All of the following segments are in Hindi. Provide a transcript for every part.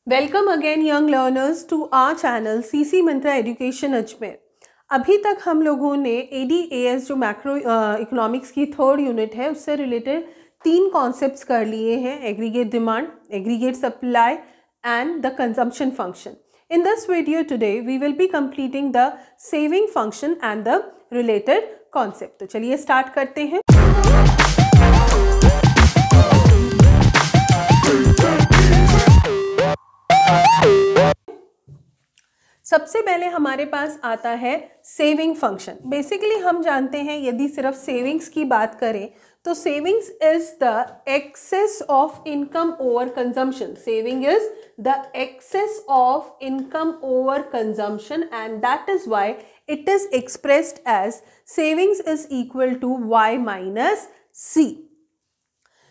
Welcome again young learners to our channel CC Mantra Education Ajmer. अभी तक हम लोगों ने ADAS जो मैक्रो इकोनॉमिक्स की थर्ड यूनिट है उससे रिलेटेड 3 कॉन्सेप्ट्स कर लिए हैं: aggregate demand, aggregate supply and the consumption function. In this video today we will be completing the saving function and the related concept. तो चलिए स्टार्ट करते हैं। सबसे पहले हमारे पास आता है सेविंग फंक्शन। बेसिकली हम जानते हैं यदि सिर्फ सेविंग्स की बात करें तो savings is the excess of income over consumption. Saving is the excess of income over consumption and that is why it is expressed as savings is equal to y minus c.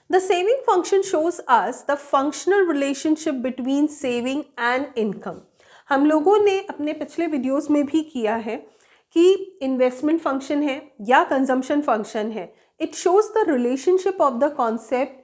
The saving function shows us the functional relationship between saving and income. हम लोगों ने अपने पिछले वीडियोस में भी किया है कि इन्वेस्टमेंट फंक्शन है या कंजम्पशन फंक्शन है, it shows the relationship of the concept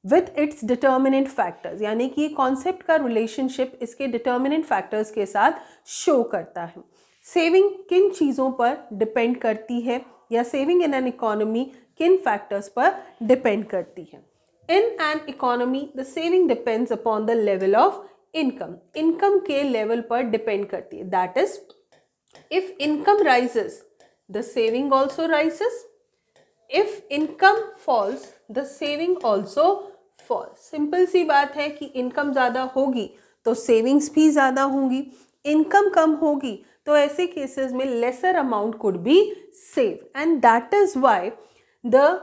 with its determinant factors. यानी कि कॉन्सेप्ट का रिलेशनशिप इसके डिटर्मिनेंट फैक्टर्स के साथ शो करता है। सेविंग किन चीज़ों पर डिपेंड करती है या सेविंग इन एन इकोनॉमी किन फैक्टर्स पर डिपेंड करती है। In an economy the saving depends upon the level of income. Income के लेवल पर डिपेंड करती है। That is if income rises the saving also rises, if income falls the saving also falls. Simple सी बात है कि इनकम ज़्यादा होगी तो सेविंग्स भी ज़्यादा होंगी, इनकम कम होगी तो ऐसे केसेस में lesser amount could be saved and that is why the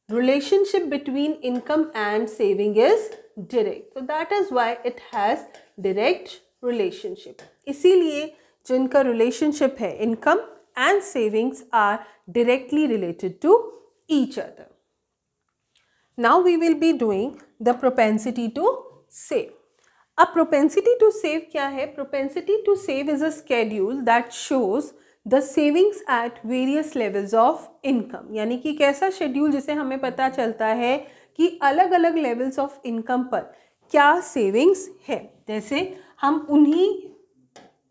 relationship between income and saving is direct. So that is why it has direct relationship. इसीलिए जिनका relationship है income and savings are directly related to each other. Now we will be doing the propensity to save. अब propensity to save क्या है? Propensity to save is a schedule that shows the savings eight various levels of income. यानी कि कैसा शेड्यूल जिसे हमें पता चलता है कि अलग अलग लेवल्स ऑफ इनकम पर क्या सेविंग्स है। जैसे हम उन्हीं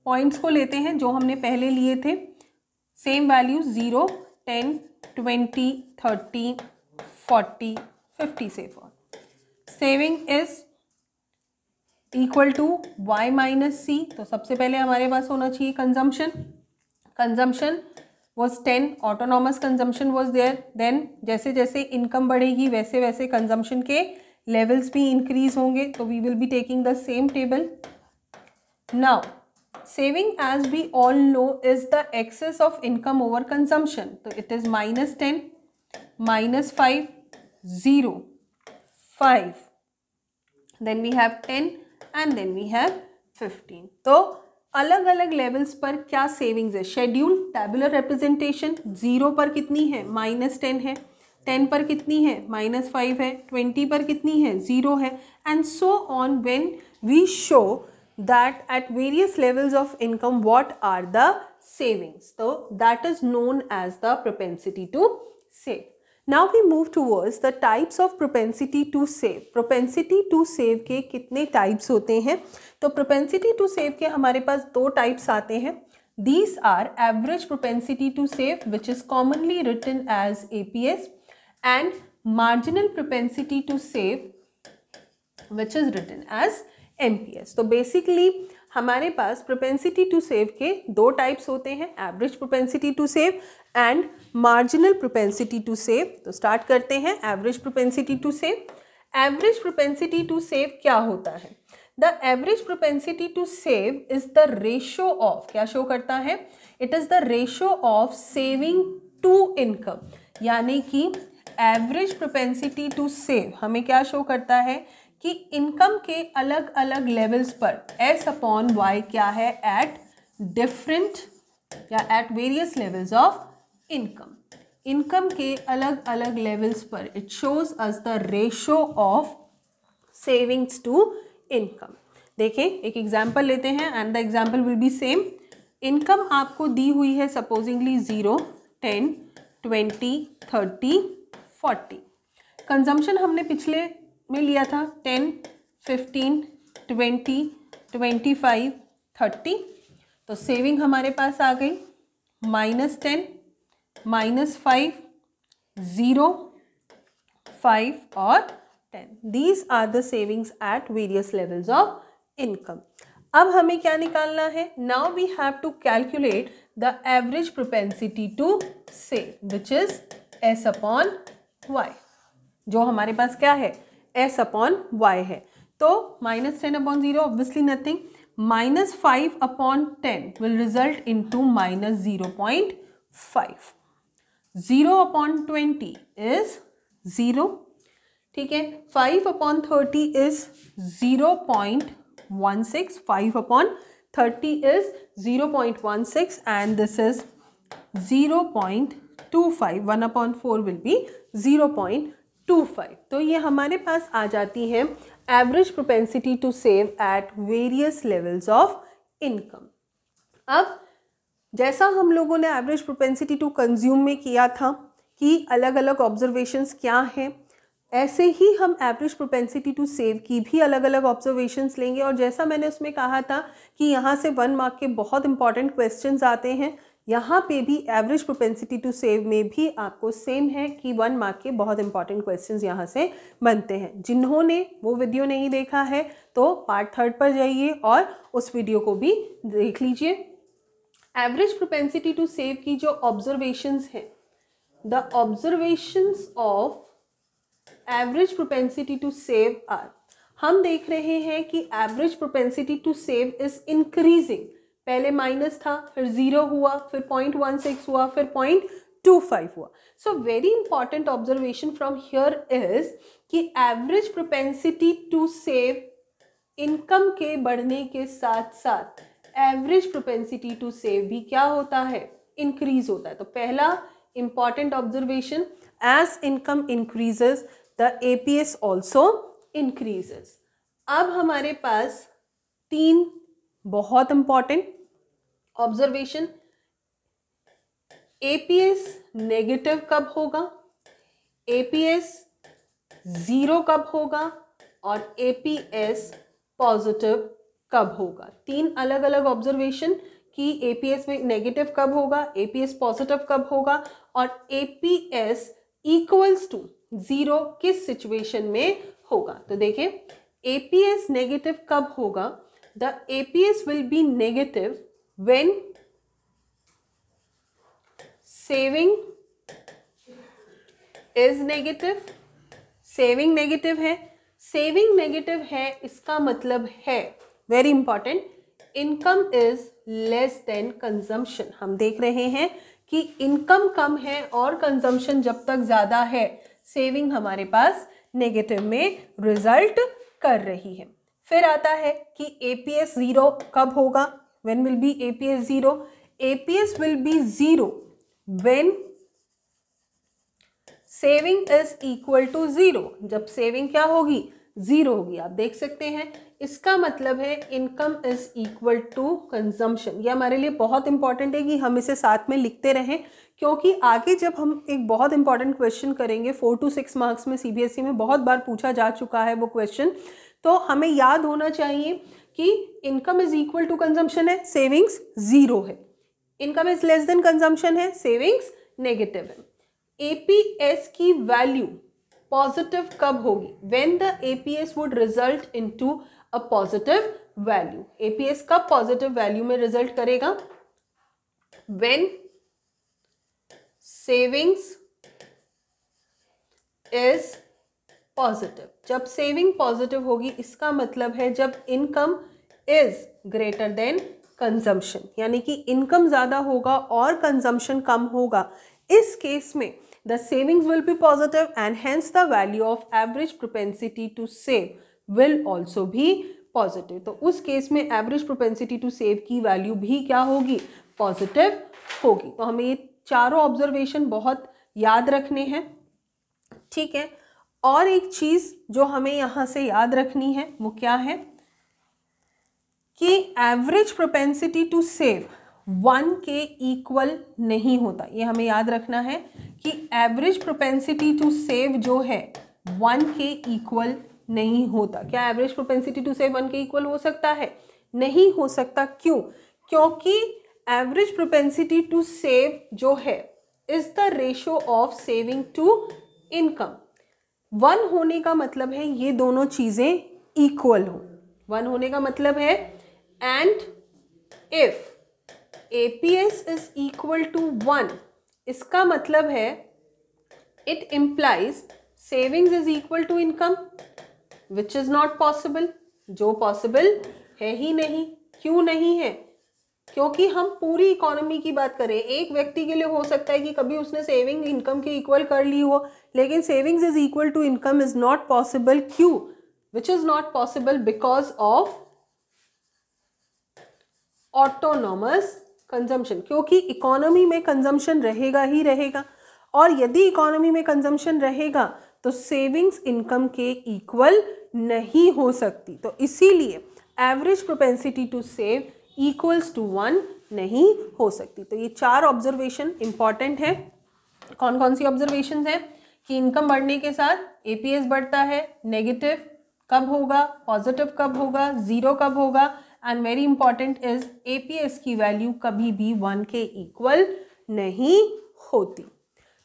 पॉइंट्स को लेते हैं जो हमने पहले लिए थे, सेम वैल्यूज 0, 10, 20, 30, 40, 50 से four. Saving is equal to y minus C. तो सबसे पहले हमारे पास होना चाहिए consumption. Consumption was 10, autonomous consumption was there. Then जैसे जैसे इनकम बढ़ेगी वैसे वैसे कंजम्पशन के लेवल्स भी इंक्रीज होंगे। तो we will be taking the same table. Now saving as we all know is the excess of income over consumption. तो it is -10, -5, 0, 5, then we have 10 and then we have 15। तो अलग अलग लेवल्स पर क्या सेविंग्स है। शेड्यूल टैबुलर रिप्रेजेंटेशन, 0 पर कितनी है -10 है, 10 पर कितनी है -5 है, 20 पर कितनी है 0 है and so on. When we show that at various levels of income what are the savings, तो that is known as the propensity to save. Now we move towards the types of propensity to save. Propensity to save के कितने types होते हैं? तो propensity to save के हमारे पास 2 types आते हैं. These are average propensity to save, which is commonly written as APS, and marginal propensity to save, which is written as MPS. तो basically हमारे पास प्रोपेंसिटी टू सेव के 2 टाइप्स होते हैं, average propensity to save and marginal propensity to save. तो स्टार्ट करते हैं average propensity to save. Average propensity to save क्या होता है? The average propensity to save is the ratio of, क्या शो करता है? It is the ratio of saving to income. यानी कि एवरेज प्रोपेंसिटी टू सेव हमें क्या शो करता है कि इनकम के अलग अलग लेवल्स पर S अपॉन Y क्या है एट डिफरेंट या at various levels of income. Income के अलग अलग लेवल्स पर it shows us the ratio of savings to income. देखें एक एग्जांपल लेते हैं and the example will be same. Income आपको दी हुई है सपोजिंगली 0, 10, 20, 30, 40। कंजम्पशन हमने पिछले में लिया था 10, 15, 20, 25, 30। तो सेविंग हमारे पास आ गई -10, -5, 0, 5 और 10। These are the savings at various levels of income. अब हमें क्या निकालना है? Now we have to calculate the average propensity to save, which is S upon Y. जो हमारे पास क्या है? S upon Y है. तो -10 upon 0 obviously nothing. -5 upon 10 will result into -0.5. 0 upon 20 is 0. ठीक है. 5 upon 30 is 0.16. 5 upon 30 is 0.16 and this is 0.25. 1 upon 4 will be 0.25. तो ये हमारे पास आ जाती है average propensity to save at various levels of income. अब जैसा हम लोगों ने एवरेज प्रोपेंसिटी टू कंज्यूम में किया था कि अलग अलग ऑब्जर्वेशंस क्या हैं, ऐसे ही हम एवरेज प्रोपेंसिटी टू सेव की भी अलग अलग ऑब्जर्वेशंस लेंगे। और जैसा मैंने उसमें कहा था कि यहाँ से 1 मार्क के बहुत इंपॉर्टेंट क्वेश्चंस आते हैं, यहाँ पे भी एवरेज प्रोपेंसिटी टू सेव में भी आपको सेम है कि 1 मार्क के बहुत इंपॉर्टेंट क्वेश्चंस यहाँ से बनते हैं। जिन्होंने वो वीडियो नहीं देखा है तो पार्ट 3 पर जाइए और उस वीडियो को भी देख लीजिए। एवरेज प्रोपेंसिटी टू सेव की जो ऑब्जर्वेशंस हैं, the observations of average propensity to save are, हम देख रहे हैं कि average propensity to save is increasing. पहले माइनस था, फिर 0 हुआ, फिर 0.16 हुआ, फिर 0.25 हुआ। So very important observation from here is कि average propensity to save income के बढ़ने के साथ साथ एवरेज प्रोपेंसिटी टू सेव भी क्या होता है? इंक्रीज होता है। तो पहला important observation, as income increases the APS also increases. अब हमारे पास 3 बहुत इंपॉर्टेंट ऑब्जर्वेशन, एपीएस नेगेटिव कब होगा, एपीएस 0 कब होगा और एपीएस पॉजिटिव कब होगा। 3 अलग अलग ऑब्जर्वेशन कि एपीएस में नेगेटिव कब होगा, एपीएस पॉजिटिव कब होगा और एपीएस इक्वल्स टू 0 किस सिचुएशन में होगा। तो देखें, एपीएस नेगेटिव कब होगा? The APS will be negative when saving is negative. Saving negative है, saving negative है, इसका मतलब है very important, income is less than consumption। हम देख रहे हैं कि इनकम कम है और कंजम्पशन जब तक ज़्यादा है, सेविंग हमारे पास नेगेटिव में रिजल्ट कर रही है। फिर आता है कि APS 0 कब होगा? When will be APS 0? APS will be 0 when saving is equal to 0। जब सेविंग क्या होगी? 0 होगी। आप देख सकते हैं, इसका मतलब है income is equal to consumption. ये हमारे लिए बहुत इंपॉर्टेंट है कि हम इसे साथ में लिखते रहें, क्योंकि आगे जब हम एक बहुत इंपॉर्टेंट क्वेश्चन करेंगे 4 to 6 मार्क्स में, CBSE में बहुत बार पूछा जा चुका है वो क्वेश्चन, तो हमें याद होना चाहिए कि income is equal to consumption है, सेविंग्स 0 है, income is less than consumption है, सेविंग्स नेगेटिव है। एपीएस की वैल्यू पॉजिटिव कब होगी? When the APS would result into a positive value. APS कब पॉजिटिव वैल्यू में रिजल्ट करेगा? When savings is positive. जब सेविंग पॉजिटिव होगी, इसका मतलब है जब income is greater than consumption, यानी कि इनकम ज़्यादा होगा और कंजम्पशन कम होगा। इस केस में the savings will be positive and hence the value of average propensity to save will also भी पॉजिटिव। तो उस केस में एवरेज प्रोपेंसिटी टू सेव की वैल्यू भी क्या होगी? पॉजिटिव होगी। तो हमें ये चारों ऑब्जर्वेशन बहुत याद रखने हैं, ठीक है। और एक चीज़ जो हमें यहाँ से याद रखनी है वो क्या है कि एवरेज प्रोपेंसिटी टू सेव 1 के इक्वल नहीं होता। ये हमें याद रखना है कि एवरेज प्रोपेंसिटी टू सेव जो है 1 के इक्वल नहीं होता। क्या एवरेज प्रोपेंसिटी टू सेव 1 के इक्वल हो सकता है? नहीं हो सकता। क्यों? क्योंकि एवरेज प्रोपेंसिटी टू सेव जो है is the ratio of saving to income. 1 होने का मतलब है ये दोनों चीजें इक्वल हो। 1 होने का मतलब है and if APS is equal to 1, इसका मतलब है it implies savings is equal to income, which is not possible, जो पॉसिबल है ही नहीं। क्यों नहीं है? क्योंकि हम पूरी इकोनॉमी की बात करें, एक व्यक्ति के लिए हो सकता है कि कभी उसने सेविंग इनकम के इक्वल कर ली हो, लेकिन savings is equal to income is not possible. क्यों? Which is not possible because of autonomous consumption, क्योंकि इकोनॉमी में कंजम्पशन रहेगा ही रहेगा, और यदि इकोनॉमी में कंजम्पशन रहेगा तो सेविंग्स इनकम के इक्वल नहीं हो सकती। तो इसीलिए average propensity to save equals to 1 नहीं हो सकती। तो ये 4 ऑब्जर्वेशन इंपॉर्टेंट है। कौन कौन सी ऑब्जर्वेशन है? कि इनकम बढ़ने के साथ APS बढ़ता है। नेगेटिव कब होगा, पॉजिटिव कब होगा, 0 कब होगा, and very important is APS की वैल्यू कभी भी 1 के इक्वल नहीं होती।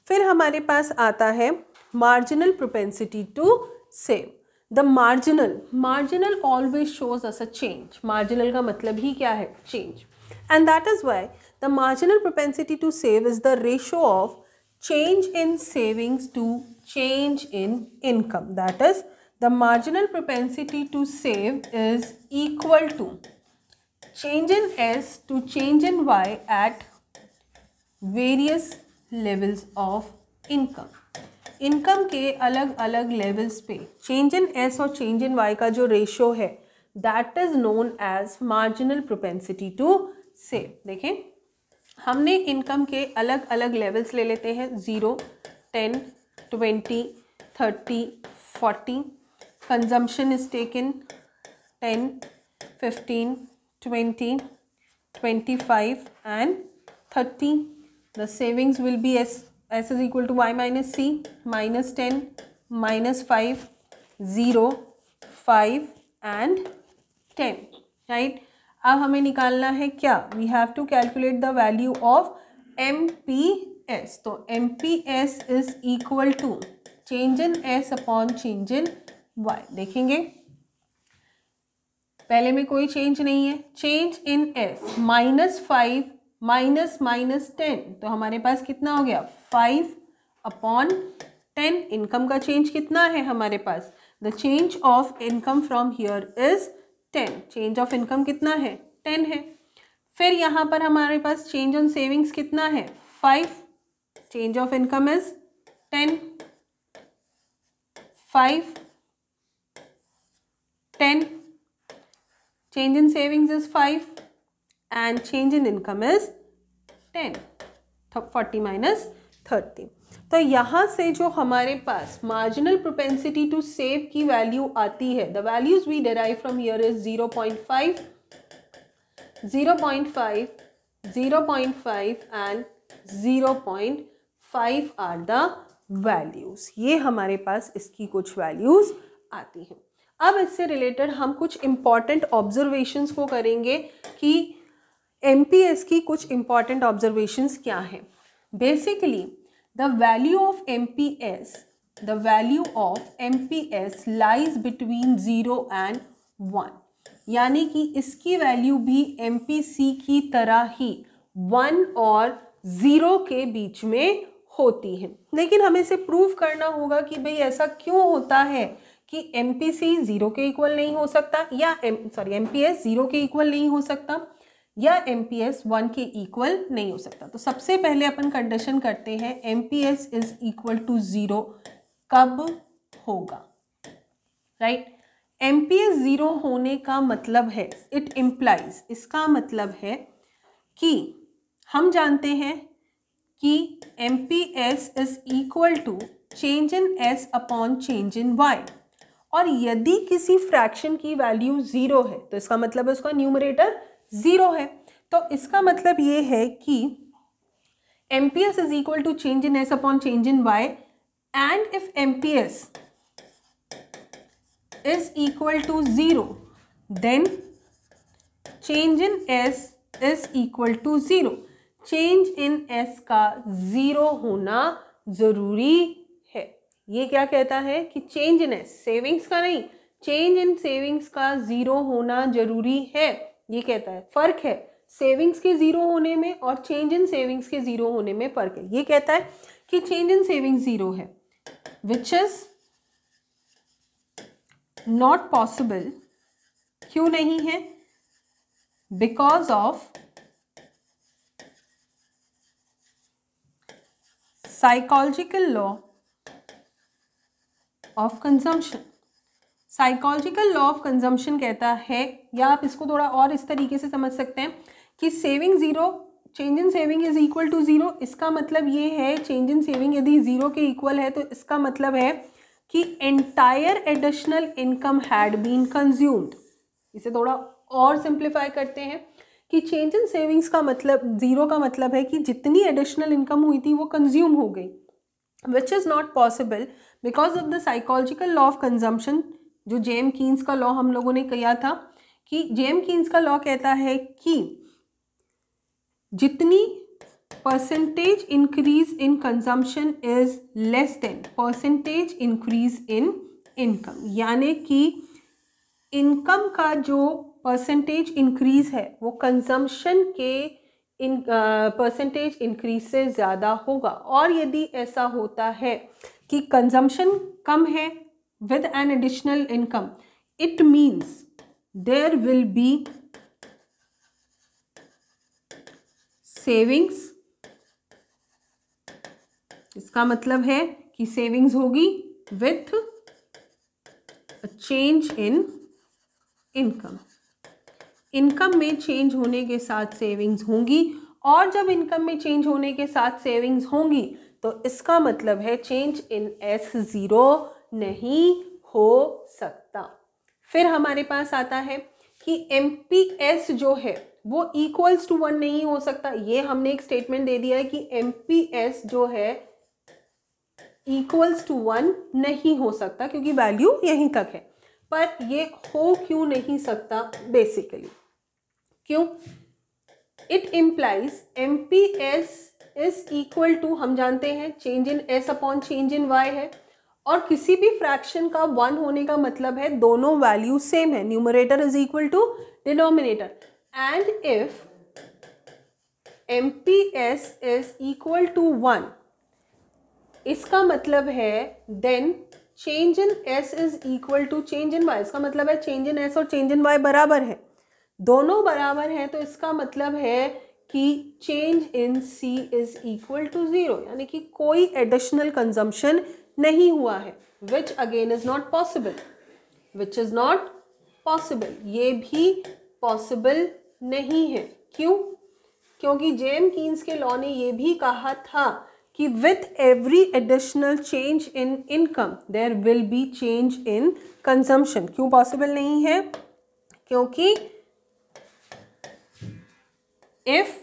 फिर हमारे पास आता है marginal propensity to save. The marginal always shows us a change. Marginal का मतलब ही क्या है? Change. And that is why the marginal propensity to save is the ratio of change in savings to change in income. That is, the marginal propensity to save is equal to change in S to change in Y at various levels of income. Income के अलग अलग लेवल्स पे चेंज इन एस और चेंज इन वाई का जो रेशियो है that is known as marginal propensity to save. देखें, हमने इनकम के अलग अलग लेवल्स ले लेते हैं, 0, 10, 20, 30, 40. Consumption is taken 10, 15, 20, 25 and 30. The savings will be S is equal to Y minus C, minus 10, minus 5, 0, 5 and 10. Right? अब हमें निकालना है क्या? We have to calculate the value of MPS. तो MPS is equal to change in S upon change in Y. देखेंगे पहले में कोई चेंज नहीं है। चेंज इन S -5 माइनस 10, तो हमारे पास कितना हो गया? 5 अपॉन 10. इनकम का चेंज कितना है हमारे पास? The change of income from here is 10. Change of income कितना है? 10 है। फिर यहाँ पर हमारे पास चेंज ऑन सेविंग्स कितना है? 5. Change of income is 10. 5, 10. Change in savings is 5 and change in income is 10. 40 minus 30. तो यहाँ से जो हमारे पास मार्जिनल प्रोपेंसिटी टू सेव की वैल्यू आती है, the values we derive from here is 0.5, 0.5, 0.5 and 0.5 are the values. ये हमारे पास इसकी कुछ वैल्यूज आती हैं। अब इससे रिलेटेड हम कुछ इंपॉर्टेंट ऑब्जर्वेशंस को करेंगे कि MPS की कुछ इंपॉर्टेंट ऑब्जर्वेशंस क्या हैं। Basically the value of MPS lies between 0 and 1, यानी कि इसकी वैल्यू भी MPC की तरह ही 1 और 0 के बीच में होती है। लेकिन हमें इसे प्रूव करना होगा कि भाई ऐसा क्यों होता है कि MPC 0 के इक्वल नहीं हो सकता, या MPS 0 के इक्वल नहीं हो सकता, या MPS 1 के इक्वल नहीं हो सकता। तो सबसे पहले अपन कंडीशन करते हैं MPS इज इक्वल टू 0 कब होगा, राइट? MPS 0 होने का मतलब है, इट इम्प्लाइज, इसका मतलब है कि हम जानते हैं कि MPS is equal to change in S upon change in Y, और यदि किसी फ्रैक्शन की वैल्यू 0 है तो इसका मतलब है उसका न्यूमरेटर 0 है। तो इसका मतलब ये है कि MPS is equal to change in S upon change in Y, and if MPS is equal to 0, then change in S is equal to 0. Change in S का 0 होना ज़रूरी है। ये क्या कहता है कि चेंज इन S, सेविंग्स का नहीं, चेंज इन सेविंग्स का 0 होना ज़रूरी है। ये कहता है, फ़र्क है सेविंग्स के 0 होने में और चेंज इन सेविंग्स के 0 होने में फ़र्क है। ये कहता है कि चेंज इन सेविंग्स 0 है, विच इज़ नॉट पॉसिबल। क्यों नहीं है? Because of psychological law of consumption. Psychological law of consumption कहता है, या आप इसको थोड़ा और इस तरीके से समझ सकते हैं कि saving 0, change in saving is equal to 0। इसका मतलब ये है, चेंज इन सेविंग यदि 0 के इक्वल है तो इसका मतलब है कि entire additional income had been consumed. इसे थोड़ा और सिंप्लीफाई करते हैं कि चेंज इन सेविंग्स का मतलब 0 का मतलब है कि जितनी एडिशनल इनकम हुई थी वो कंज्यूम हो गई, which is not possible because of the psychological law of consumption. जो जेम कीन्स का लॉ हम लोगों ने किया था, कि जेम कीन्स का लॉ कहता है कि जितनी percentage increase in consumption is less then percentage increase in income, यानी कि इनकम का जो परसेंटेज इंक्रीज है वो कंजम्पशन के परसेंटेज इंक्रीज से ज़्यादा होगा। और यदि ऐसा होता है कि कंजम्पशन कम है with an additional income, it means there will be savings. इसका मतलब है कि सेविंग्स होगी with a change in income. Income में चेंज होने के साथ सेविंग्स होंगी, और जब इनकम में चेंज होने के साथ सेविंग्स होंगी तो इसका मतलब है चेंज इन एस 0 नहीं हो सकता। फिर हमारे पास आता है कि MPS जो है वो इक्वल्स टू 1 नहीं हो सकता। ये हमने एक स्टेटमेंट दे दिया है कि MPS जो है इक्वल्स टू 1 नहीं हो सकता, क्योंकि वैल्यू यहीं तक है। पर ये हो क्यों नहीं सकता? बेसिकली क्यों? It implies MPS is equal to, हम जानते हैं change in S upon change in Y है, और किसी भी फ्रैक्शन का 1 होने का मतलब है दोनों वैल्यू सेम है, numerator is equal to denominator. And if MPS is equal to 1, इसका मतलब है then change in S is equal to change in Y। इसका मतलब है चेंज इन S और चेंज इन Y बराबर है, दोनों बराबर हैं, तो इसका मतलब है कि change in C is equal to 0, यानी कि कोई एडिशनल कंजम्पशन नहीं हुआ है, which again is not possible. Which is not possible, ये भी पॉसिबल नहीं है। क्यों? क्योंकि जेम कीन्स के लॉ ने ये भी कहा था कि with every additional change in income there will be change in consumption। क्यों पॉसिबल नहीं है? क्योंकि if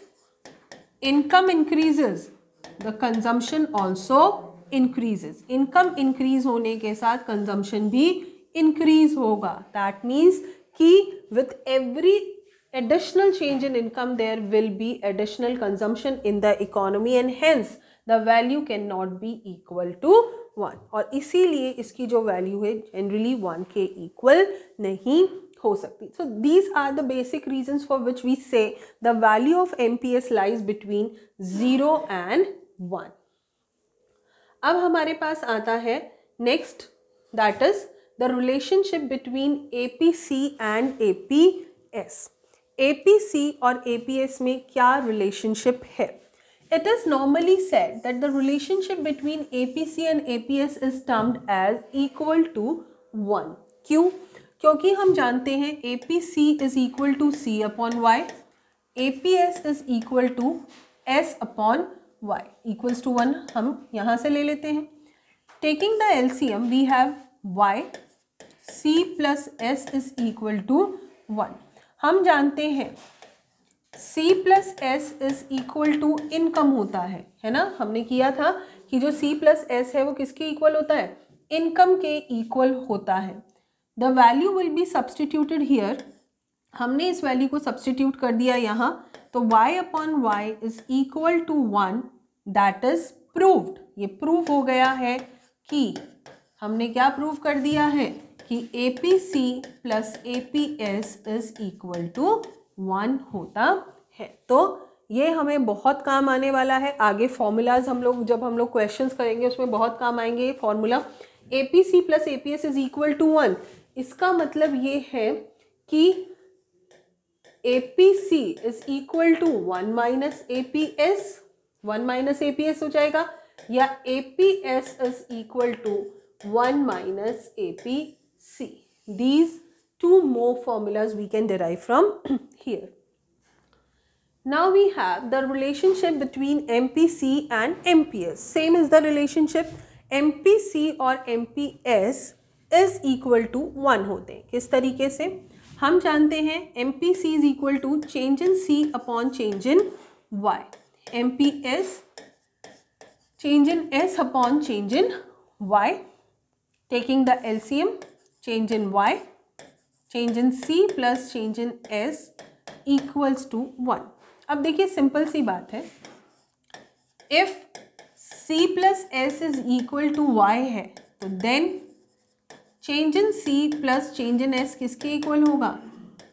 income increases the consumption also increases। income increase होने के साथ consumption भी increase होगा। that means कि with every additional change in income there will be additional consumption in the economy and hence the value cannot be equal to 1। और इसीलिए इसकी जो वैल्यू है जनरली 1 के इक्वल नहीं हो सकती। So these are the basic reasons for which we say the value of MPS lies between 0 and 1। अब हमारे पास आता है next, that is the relationship between APC and APS। APC और APS में क्या relationship है? It is normally said that the relationship between APC and APS is termed as equal to 1। क्यों? क्योंकि हम जानते हैं APC is equal to C upon Y, APS is equal to S upon Y equals to 1। हम यहाँ से ले लेते हैं। Taking the LCM we have Y C plus S is equal to 1। हम जानते हैं C plus S is equal to income होता है ना? हमने किया था कि जो C प्लस एस है वो किसके इक्वल होता है? इनकम के इक्वल होता है। The value will be substituted here, हमने इस वैल्यू को सब्सटीट्यूट कर दिया यहाँ, तो y upon Y is equal to 1, that is proved. ये प्रूव हो गया है कि हमने क्या प्रूव कर दिया है कि APC plus APS is equal to 1 होता है। तो ये हमें बहुत काम आने वाला है। आगे फॉर्मूलाज जब हम लोग क्वेश्चंस करेंगे उसमें बहुत काम आएंगे। Formula APC plus APS is equal to 1, इसका मतलब ये है कि APC is equal to 1 minus APS, 1 minus APS हो जाएगा, या APS is equal to 1 minus APC. These two more formulas we can derive from here. Now we have the relationship between MPC and MPS. Same is the relationship. MPC और MPS is equal to 1 होते हैं। किस तरीके से? हम जानते हैं MPC is equal to change in C upon change in Y. MPS change in S upon change in Y. Taking the LCM, change in Y, change in C plus change in S equals to 1. अब देखिए सिंपल सी बात है, if C plus S is equal to Y है तो then change in C plus change in S किसके इक्वल होगा?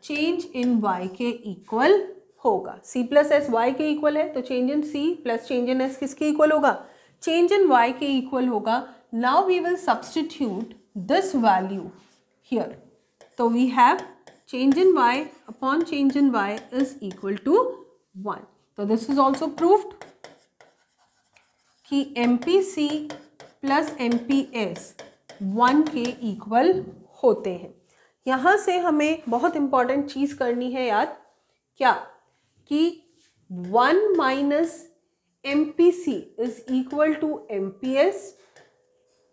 change in Y के इक्वल होगा। C plus S Y के इक्वल है तो change in C plus change in S किसके इक्वल होगा? change in Y के इक्वल होगा। Now we will substitute this value here. So we have change in Y upon change in Y is equal to 1. So this is also proved कि MPC plus MPS 1 के इक्वल होते हैं। यहाँ से हमें बहुत इंपॉर्टेंट चीज़ करनी है याद, क्या? कि 1 minus MPC is equal to MPS,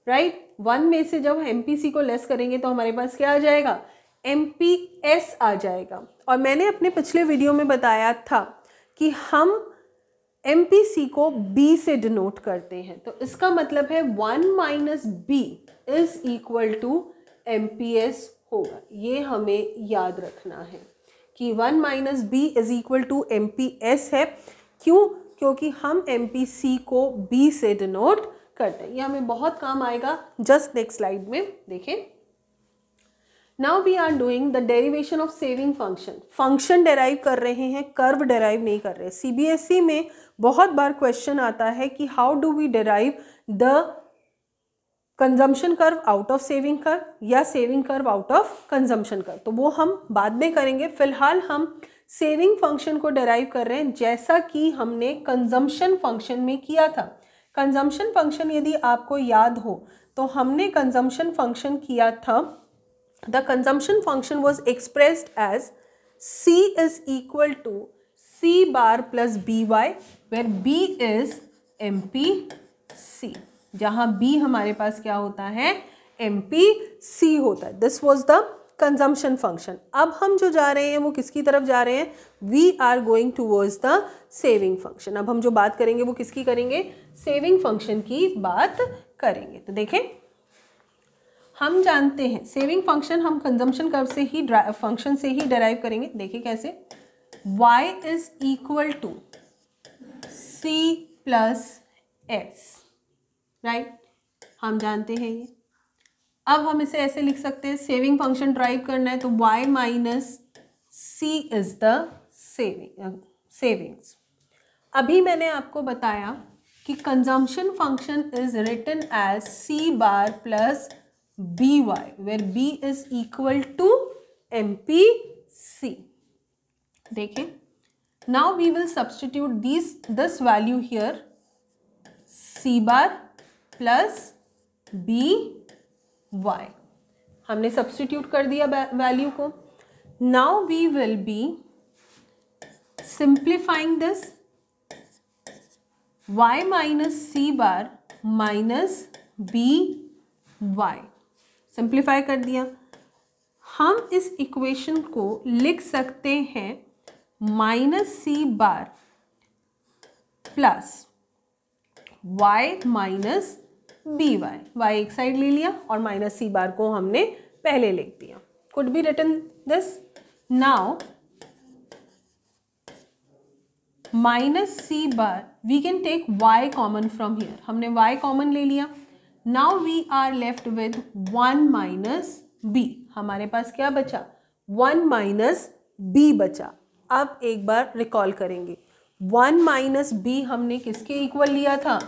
right? 1 में से जब MPC को लेस करेंगे तो हमारे पास क्या आ जाएगा? MPS आ जाएगा। और मैंने अपने पिछले वीडियो में बताया था कि हम MPC को B से डिनोट करते हैं, तो इसका मतलब है 1 minus B is equal to MPS होगा। ये हमें याद रखना है कि 1 minus B is equal to MPS है। क्यों? क्योंकि हम MPC को B से डिनोट करते हैं। ये हमें बहुत काम आएगा। जस्ट नेक्स्ट स्लाइड में देखें। Now we are doing the derivation of saving function. Function derive कर रहे हैं, कर्व डेराइव नहीं कर रहे। CBSE में बहुत बार क्वेश्चन आता है कि how do we derive the consumption curve out of saving curve या saving curve out of consumption curve, तो वो हम बाद में करेंगे। फिलहाल हम सेविंग फंक्शन को डेराइव कर रहे हैं जैसा कि हमने कंजम्पशन फंक्शन में किया था। कंजम्पशन फंक्शन यदि आपको याद हो तो हमने कंजम्पशन फंक्शन किया था, the consumption function was expressed as C is equal to C bar plus BY where B is MPC, जहाँ B हमारे पास क्या होता है? MPC होता है। This was the consumption function. अब हम जो जा रहे हैं वो किसकी तरफ जा रहे हैं? We are going towards the saving function. अब हम जो बात करेंगे वो किसकी करेंगे? सेविंग फंक्शन की बात करेंगे। तो देखें, हम जानते हैं सेविंग फंक्शन हम कंजम्पशन कर्व से ही फंक्शन से ही डेराइव करेंगे। देखिए कैसे? y is equal to C plus S, right? हम जानते हैं ये। अब हम इसे ऐसे लिख सकते हैं, सेविंग फंक्शन ड्राइव करना है तो y minus C is the savings. अभी मैंने आपको बताया कि consumption function is written as C bar plus BY where B is equal to MPC. देखें, now we will substitute this value here, C bar plus BY. हमने substitute कर दिया value को। Now we will be simplifying this, Y minus C bar minus BY simplify कर दिया। हम इस इक्वेशन को लिख सकते हैं minus C bar plus Y minus BY। Y एक साइड ले लिया और माइनस C बार को हमने पहले लिख दिया, could be written this. Now minus c bar, we can take y common from here. हमने y common ले लिया. Now we are left with 1 minus b. हमारे पास क्या बचा? 1 minus b बचा. अब एक बार रिकॉल करेंगे. 1 minus b हमने किसके इक्वल लिया था?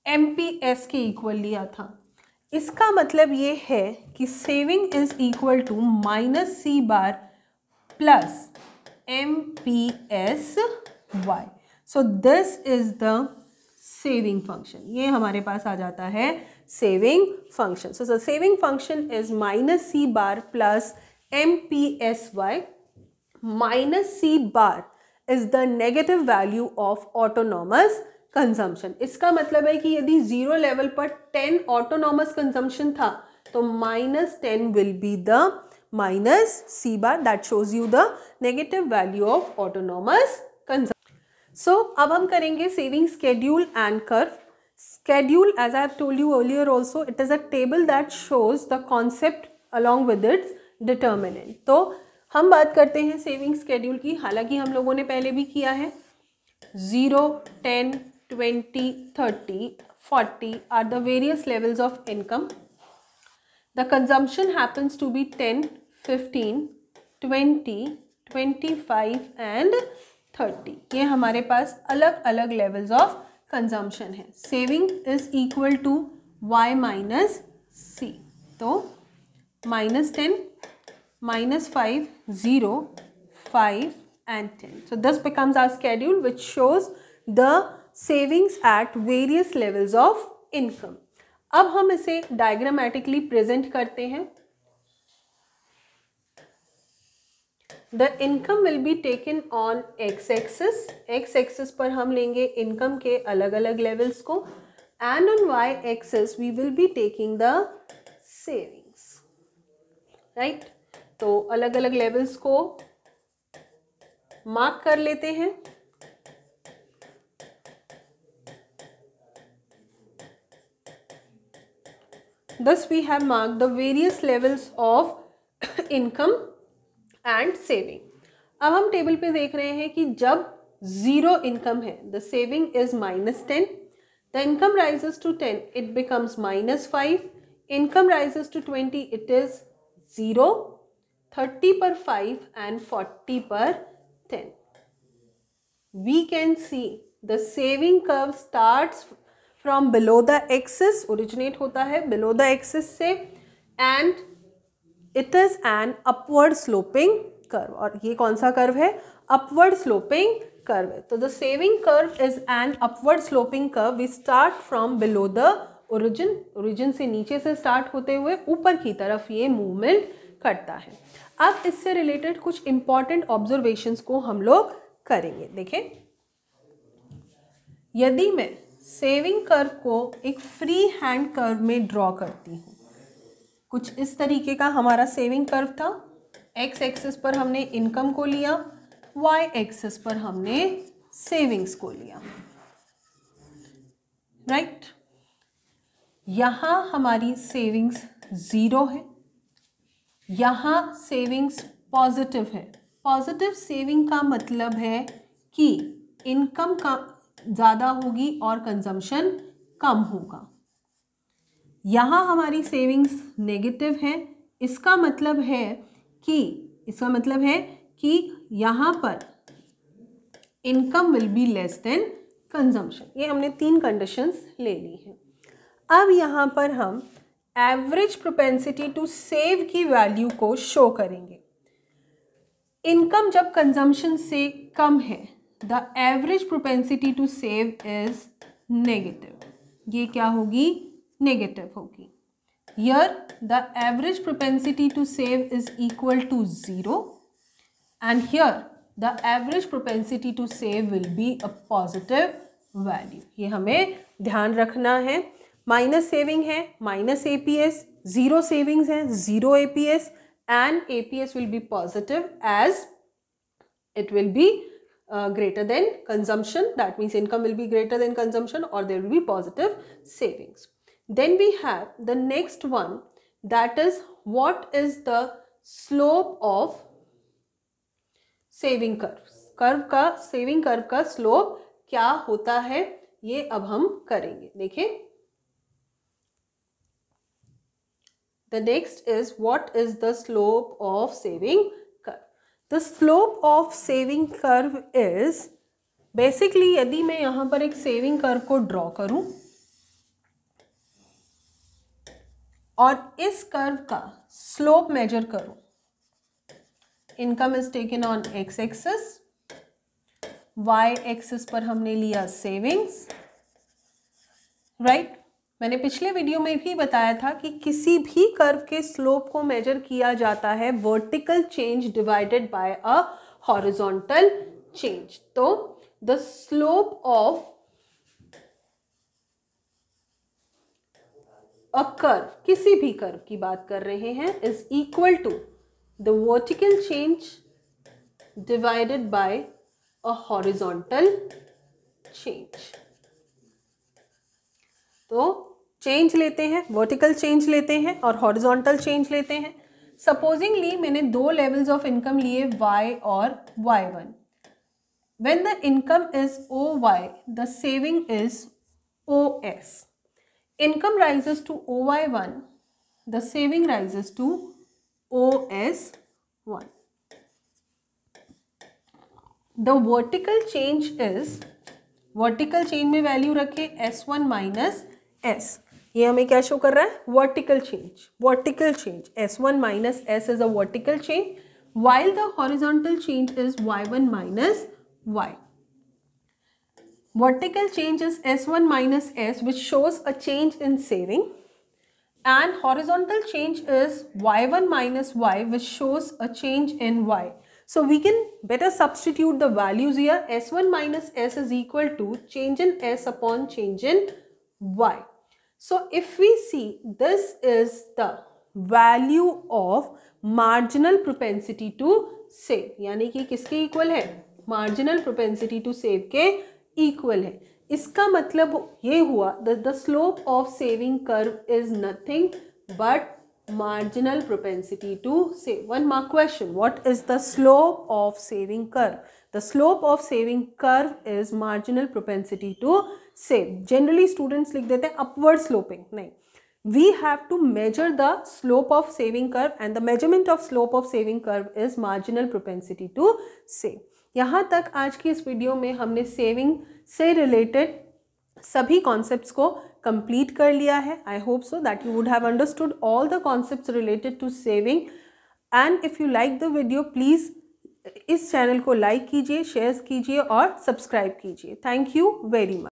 MPS के इक्वल लिया था. इसका मतलब ये है कि saving is equal to minus C bar plus MPS y. So this is the saving function. ये हमारे पास आ जाता है saving function. So the saving function is minus c bar plus MPS y. Minus c bar is the negative value of autonomous consumption. इसका मतलब है कि यदि 0 लेवल पर 10 autonomous consumption था तो minus 10 will be the minus c bar. That shows you the negative value of autonomous consumption. So अब हम करेंगे saving schedule and curve. Schedule, as I have told you earlier also, it is a table that shows the concept along with its determinant. तो हम बात करते हैं saving schedule की. हालांकि हम लोगों ने पहले भी किया है. 0, 10, 20, 30, 40 are the various levels of income. The consumption happens to be 10, 15, 20, 25 and 30. ये हमारे पास अलग अलग levels of consumption है. Saving is equal to y minus c. तो -10, -5, 0, 5 and 10. So this becomes our schedule which shows the savings at various levels of income. अब हम इसे diagrammatically present करते हैं. The income will be taken on x-axis. x-axis पर हम लेंगे income के अलग अलग levels को and on y-axis we will be taking the savings. Right? तो अलग अलग levels को mark कर लेते हैं. Thus we have marked the various levels of income and saving. अब हम टेबल पे देख रहे हैं कि जब 0 इनकम है the saving is -10. The income rises to 10, it becomes -5. Income rises to 20, it is 0. 30 पर 5 and 40 पर 10. We can see the saving curve starts from below the axis, originate होता है below the axis से and it is an upward sloping curve. और ये कौन सा कर्व है? Upward sloping curve है. तो the saving curve is an upward sloping curve. We start from below the origin. origin से नीचे से start होते हुए ऊपर की तरफ ये movement करता है. अब इससे related कुछ important observations को हम लोग करेंगे. देखें, यदि मैं सेविंग कर्व को एक फ्री हैंड कर्व में ड्रॉ करती हूँ, कुछ इस तरीके का हमारा सेविंग कर्व था. एक्स एक्सिस पर हमने इनकम को लिया, वाई एक्सिस पर हमने सेविंग्स को लिया. राइट? यहाँ हमारी सेविंग्स 0 है, यहाँ सेविंग्स पॉजिटिव है. पॉजिटिव सेविंग का मतलब है कि इनकम का ज़्यादा होगी और कंजम्पशन कम होगा. यहाँ हमारी सेविंग्स नेगेटिव है. इसका मतलब है कि यहाँ पर income will be less than consumption. ये हमने 3 कंडीशंस ले ली हैं. अब यहाँ पर हम एवरेज प्रोपेंसिटी टू सेव की वैल्यू को शो करेंगे. इनकम जब कंजम्पशन से कम है, the average propensity to save is negative. ये क्या होगी? नेगेटिव होगी. Here the average propensity to save is equal to 0 and here the average propensity to save will be a positive value. ये हमें ध्यान रखना है. माइनस सेविंग है, माइनस APS, 0 सेविंग्स है, 0 APS and APS will be positive as it will be greater than consumption. That means income will be greater than consumption or there will be positive savings. Then we have the next one, that is what is the slope of saving curve का स्लोप क्या होता है, ये अब हम करेंगे। देखिए, the next is what is the slope of saving curve. The slope of saving curve is basically, यदि मैं यहां पर एक सेविंग कर्व को ड्रॉ करूं और इस कर्व का स्लोप मेजर करूं, income is taken on X axis, Y axis पर हमने लिया सेविंग्स, राइट। मैंने पिछले वीडियो में भी बताया था कि किसी भी कर्व के स्लोप को मेजर किया जाता है vertical change divided by a horizontal change. तो the slope of a curve, किसी भी कर्व की बात कर रहे हैं, is equal to the vertical change divided by a horizontal change. तो चेंज लेते हैं, वर्टिकल चेंज लेते हैं और हॉरिजॉन्टल चेंज लेते हैं। सपोजिंगली मैंने दो लेवल्स ऑफ इनकम लिए y और y1। When the income is OY, the saving is OS। Income rises to OY1, the saving rises to OS1. The vertical change is, vertical change में वैल्यू रखे S1 माइनस S। ये हमें क्या शो कर रहा है, vertical change S1 minus S is a vertical change, while the horizontal change is Y1 minus Y. Vertical change is S1 minus S, which shows a change in saving, and horizontal change is Y1 minus Y, which shows a change in Y. So we can better substitute the values here. S1 minus S is equal to change in S upon change in Y. So if we see, this is the value of marginal propensity to save, यानी कि किसके इक्वल है, marginal propensity to save के इक्वल है। इसका मतलब ये हुआ the slope of saving curve is nothing but marginal propensity to save. One more question, what is the slope of saving curve? The slope of saving curve is marginal propensity to save. Generally students लिख देते हैं upward sloping, नहीं, we have to measure the slope of saving curve and the measurement of slope of saving curve is marginal propensity to save. यहाँ तक आज की इस वीडियो में हमने सेविंग से रिलेटेड सभी कॉन्सेप्ट्स को कंप्लीट कर लिया है। I hope so that you would have understood all the concepts related to saving, and if you like the video please इस चैनल को लाइक कीजिए, शेयर कीजिए और सब्सक्राइब कीजिए। Thank you very much.